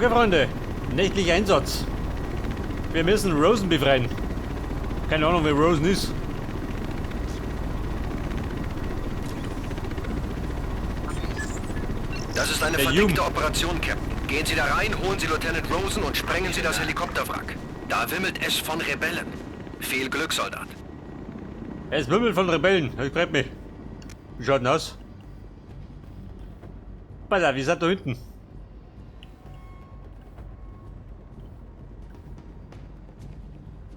Okay, Freunde. Nächtlicher Einsatz. Wir müssen Rosen befreien. Keine Ahnung, wer Rosen ist. Das ist eine verdeckte Operation, Captain. Gehen Sie da rein, holen Sie Lieutenant Rosen und sprengen Sie das Helikopterwrack. Da wimmelt es von Rebellen. Viel Glück, Soldat. Es wimmelt von Rebellen. Das freut mich. Wie schaut denn aus? Pass auf, wir sind da hinten.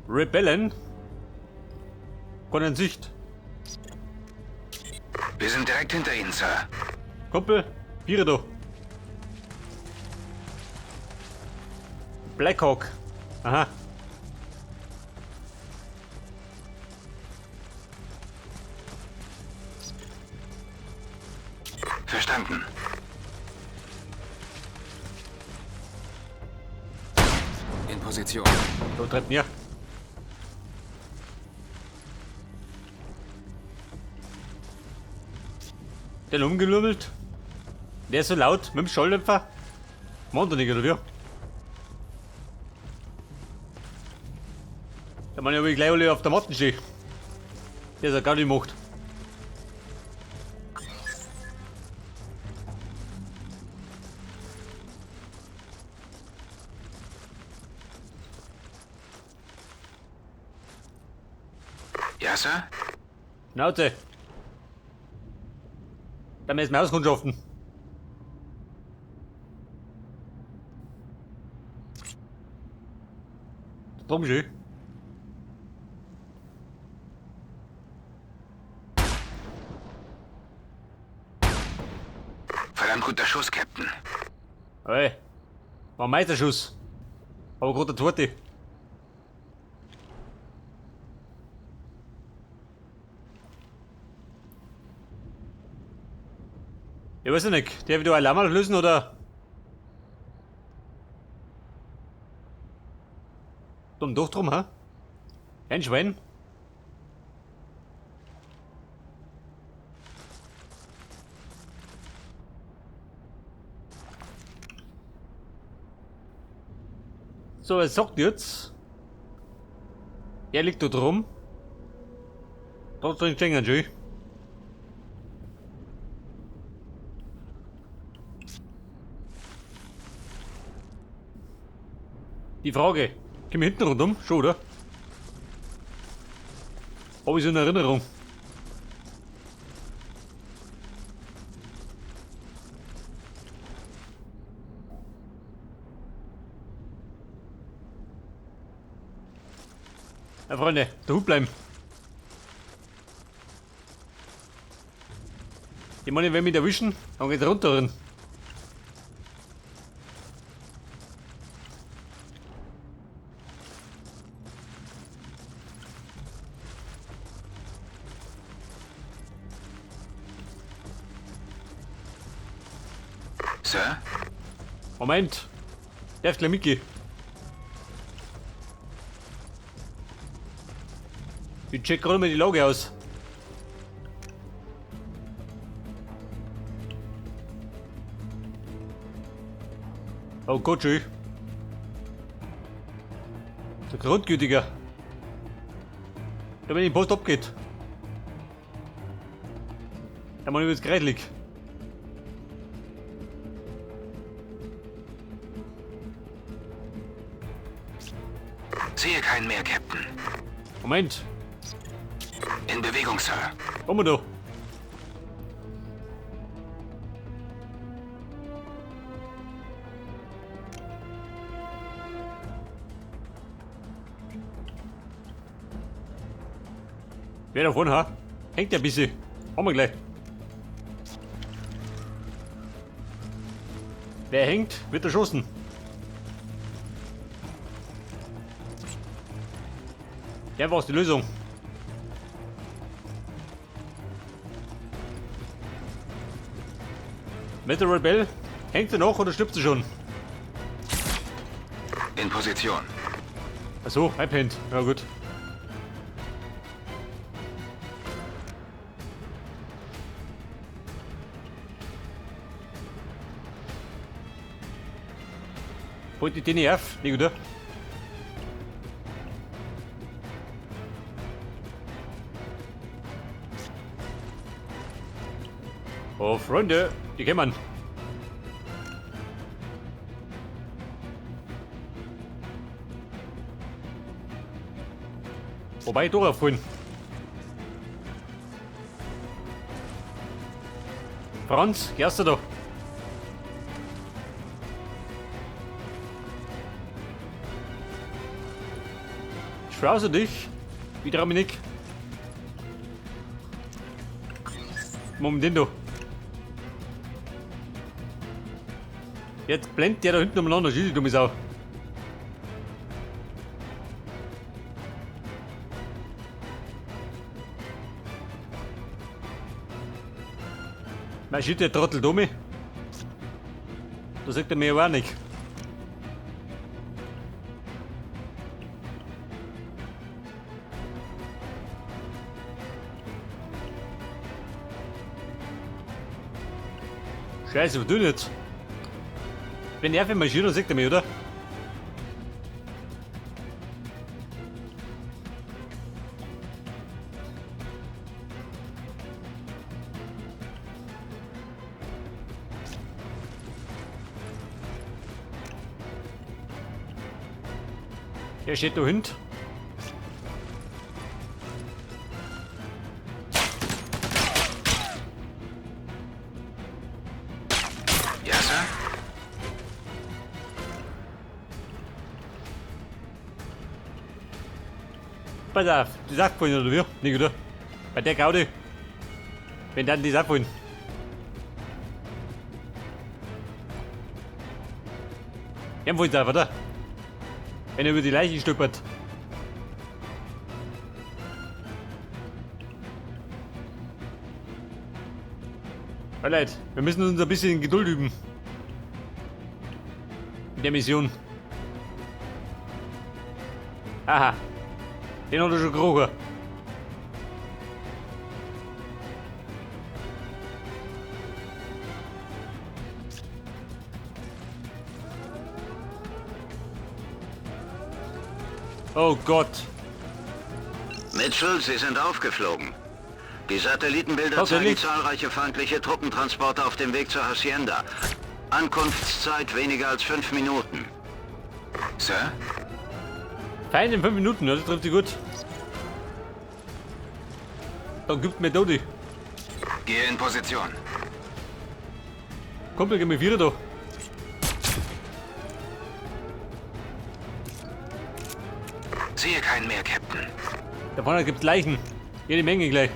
Rebellen? Keine Sicht. Wir sind direkt hinter Ihnen, Sir. Kumpel, Biere da. Blackhawk. Aha. Verstanden. In Position. Da treibt mir. Den umgelummelt. Der ist so laut mit dem Schalldämpfer. Meint er nicht, oder wie? Da man ja wohl gleich alle auf der Matte stehen. Der ist ja gar nicht gemacht. Ja, Sir? Schnauze. Da müssen wir auskundschaften. Drum schön. Verdammt guter Schuss, Captain. Ey, war ein Meisterschuss. Aber gerade der zweite. Ich weiß ja nicht, der wieder Alarm lösen oder? Dumm doch drum, ha? Ein Schwein? So, er sagt jetzt. Er liegt da drum. Trotzdem klingelt schön. Die Frage, gehen wir hinten rundum? Schon, oder? Habe ich so eine Erinnerung. Ja, Freunde, da Hut bleiben. Ich meine, wenn mich erwischen, dann geht's runter rein. Sir? Moment. Darf gleich mitgehen. Ich check gerade mal die Lage aus. Oh Gott, schön. Der Grundgütiger. Da wenn die Post abgeht. Da man übrigens kreislig. Sehe keinen mehr, Captain. Moment. In Bewegung, Sir. Komm mal da. Wer davon, ha? Hängt ja ein bisschen. Haben wir gleich. Wer hängt, wird erschossen. Der war's die Lösung. Metal Rebell, hängt sie noch oder stirbt sie schon? In Position. Achso, einpennt. Ja gut. Wollte ich den nicht auf? Nicht, oder? Oh, Freunde, die kommen. Wobei, doch aufholen. Franz, gehst du da? Schwause dich, wie Dominik. Moment, du. Jetzt blendet der da hinten umeinander, schießt die dumme Sau. Mein Shit, der Trottel dumme. Da sagt er mir auch nicht. Scheiße, was tun jetzt? Wenn er für marschiert, dann sagt er mir, oder? Der steht da hinten. Ja, Sir? Pass auf, die sagt vorhin oder wie? Nicht, oder? Bei der Gaudi. Wenn dann die sagt vorhin. Ja, wollen sie einfach, oder? Wenn er über die Leiche stolpert. Oh Leute, wir müssen uns ein bisschen Geduld üben. In der Mission. Aha. Den hat er schon gekrochen. Oh Gott. Mitchell, Sie sind aufgeflogen. Die Satellitenbilder Kommt er zeigen nicht? zahlreiche feindliche Truppentransporte auf dem Weg zur Hacienda. Ankunftszeit weniger als 5 Minuten. Sir? Fein in 5 Minuten, das trifft sich gut. Dann gibt mir Dodi. Gehe in Position. Kumpel, gib mir wieder da. Sehe keinen mehr, Captain. Da vorne gibt's Leichen. Jede Menge gleich.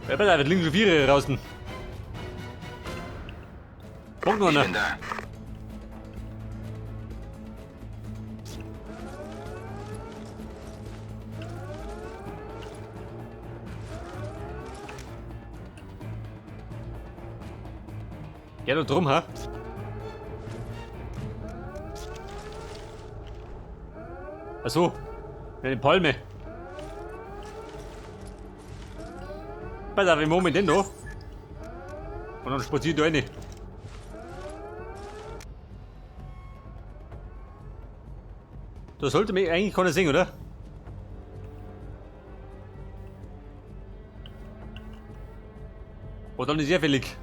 Ja, pass auf, jetzt liegen schon 4 draußen. Kommt noch Ich einer. bin da. Ja, da drum, ha? Achso, eine Palme. Pass auf, wie machen wir den da? Und dann spaziert da rein. Da sollte mich eigentlich keiner sehen, oder? Oh, dann ist er fällig.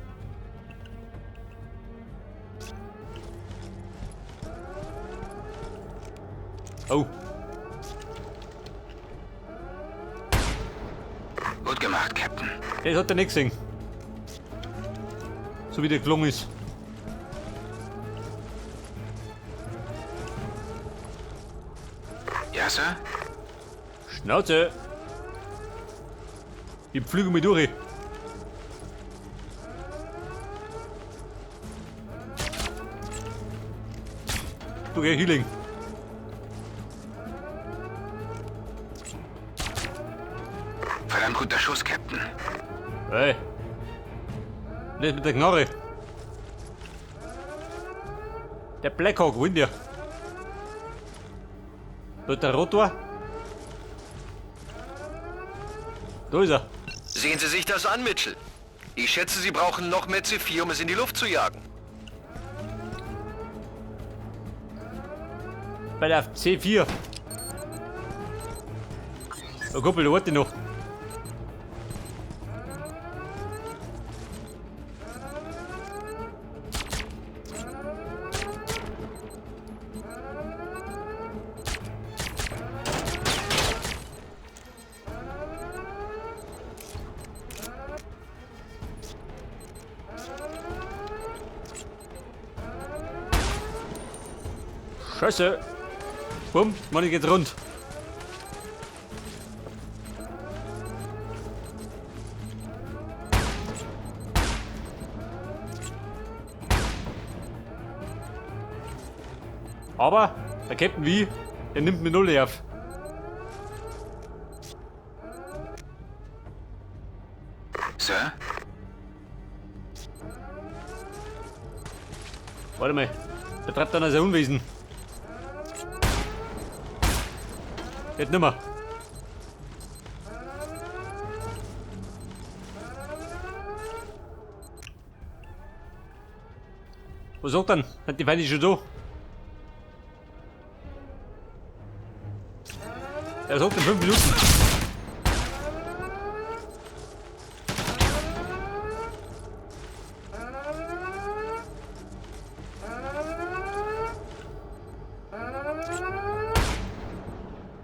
Oh. Gut gemacht, Captain. Das hat er nicht gesehen. So wie der gelungen ist. Ja, Sir? Schnauze! Ich pflüge mich durch. Du geh Healing. Verdammt guter Schuss, Captain. Hey. Nicht mit der Knarre. Der Blackhawk gewinnt ja. Da ist der Rotor. Da ist er. Sehen Sie sich das an, Mitchell. Ich schätze, Sie brauchen noch mehr C4, um es in die Luft zu jagen. bei der C4. Oh, Kuppel, warte noch. Scheiße. Bumm, Money geht rund. Aber der Captain wie, der nimmt mir 0 auf. Sir? Warte mal, der treibt dann sein Unwesen. Geht nimmer. Was sagt dann? Hat die Feinde schon da? Er sagt in 5 Minuten.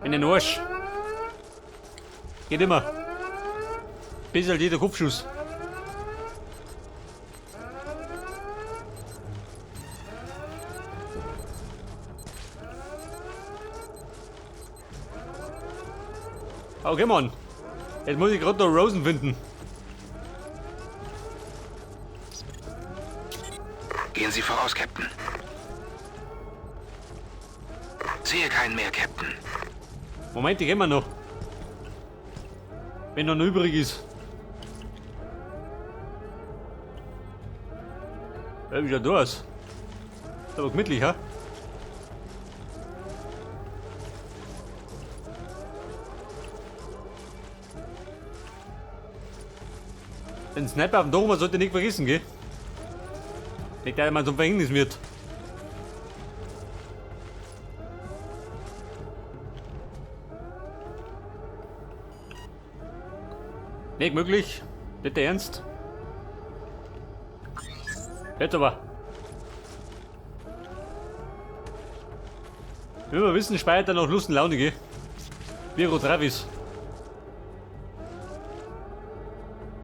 In den Arsch. Geht immer. Besser als jeder Kopfschuss. Okay, Mann. Jetzt muss ich gerade noch Rosen finden. Gehen Sie voraus, Captain. Sehe keinen mehr, Captain. Moment, die gehen wir noch. Wenn noch übrig ist. Ja, wie schaut das aus? Ist aber gemütlich, ha? Den Sniper auf dem Dach, man sollte nicht vergessen, gell? Nicht, dass man zum Verhängnis wird. Nicht möglich. Nicht der Ernst. Jetzt aber. Wenn wir wissen, speichert er noch Lust und Laune, gell? Viro Travis.